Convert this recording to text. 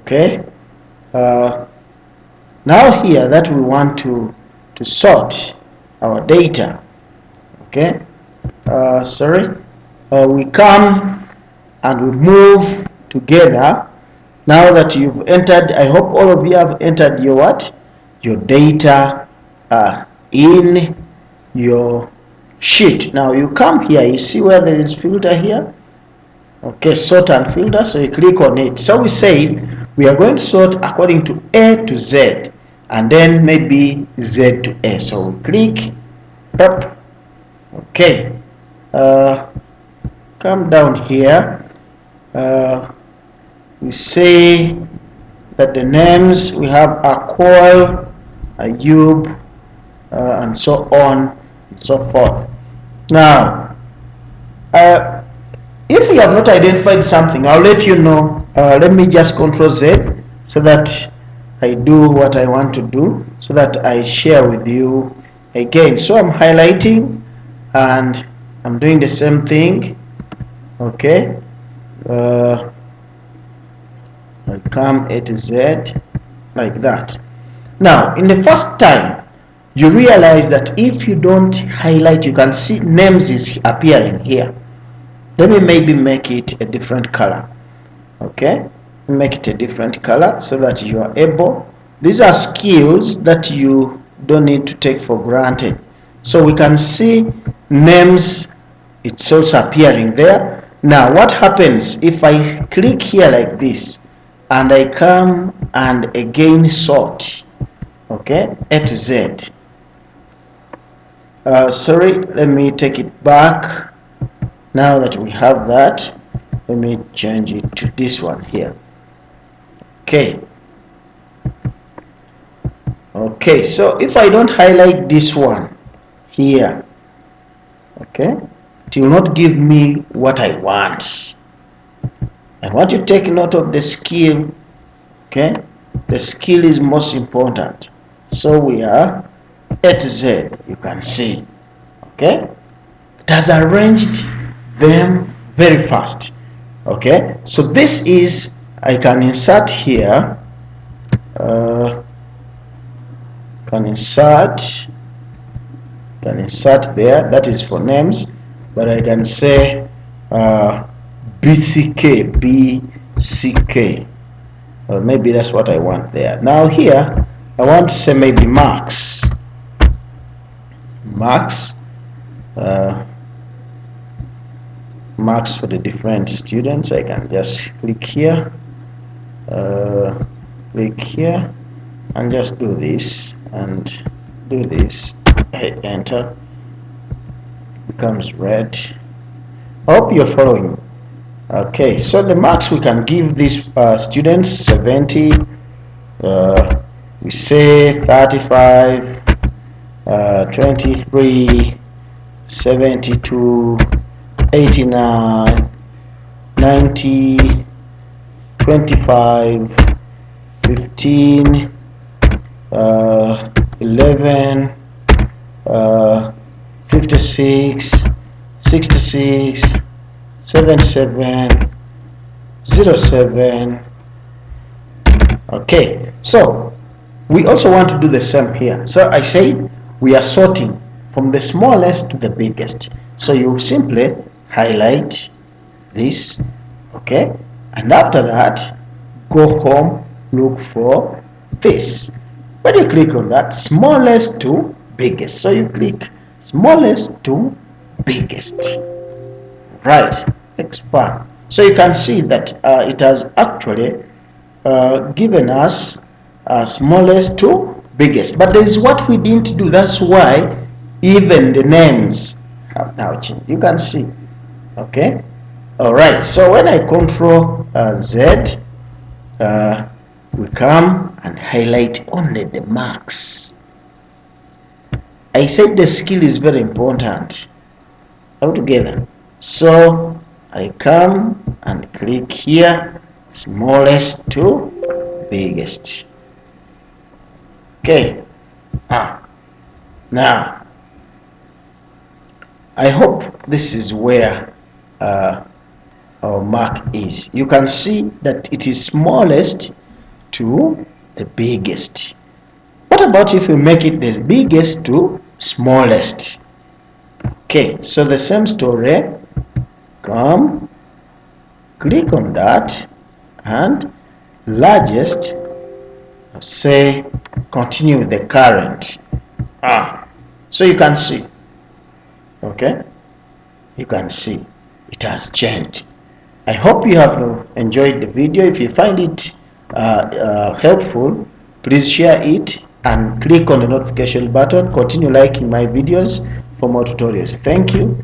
Okay. Now here that we want to sort our data. Okay. We come and we move together. Now that you've entered, I hope all of you have entered your what? Your data in your sheet. Now you come here, you see where there is filter here? Okay, sort and filter, so you click on it. So we say we are going to sort according to A to Z, and then maybe Z to A. So we click up. Okay, come down here. We say that the names we have Akol, Ayub, and so on and so forth. Now, if we have not identified something, I'll let you know. Let me just Control Z so that I do what I want to do, so that I share with you again. So I'm highlighting and I'm doing the same thing. Okay. I come A to Z like that. Now, in the first time, you realize that if you don't highlight, you can see names is appearing here. Let me maybe make it a different color. Okay, make it a different color so that you are able. These are skills that you don't need to take for granted. So we can see names, it's also appearing there. Now what happens if I click here like this and I come and again sort? Okay, A to Z. Sorry, let me take it back. Now that we have that, let me change it to this one here. Okay. Okay, so if I don't highlight this one here, okay, it will not give me what I want. I want you to take note of the skill. Okay, the skill is most important. So we are A to Z, you can see. Okay, it has arranged them very fast. Okay, so this is, I can insert here, can insert there, that is for names, but I can say BCK, or maybe that's what I want there. Now here I want to say maybe marks, marks for the different students. I can just click here, and just do this and do this. Hit enter, becomes red. Hope you're following. Okay, so the marks we can give these students 70, we say 35, 23, 72, 89, 90, 25, 15, 11, 56, 66, 77, 07. Okay, so we also want to do the same here. So I say we are sorting from the smallest to the biggest. So you simply highlight this, okay, and after that go home, look for this. When you click on that, smallest to biggest, so you click smallest to biggest, right, expand. So you can see that it has actually given us smallest to biggest, but there is what we didn't do. That's why even the names have now changed. You can see. Okay, all right. So when I Control Z, we come and highlight only the marks. I said the skill is very important altogether. So I come and click here, smallest to biggest. Okay. Now I hope this is where our mark is. You can see that it is smallest to the biggest. What about if we make it the biggest to smallest? Okay, so the same story. Come, click on that, and largest, say continue with the current. So you can see, okay, you can see it has changed. I hope you have enjoyed the video. If you find it helpful, please share it and click on the notification button. Continue liking my videos for more tutorials. Thank you.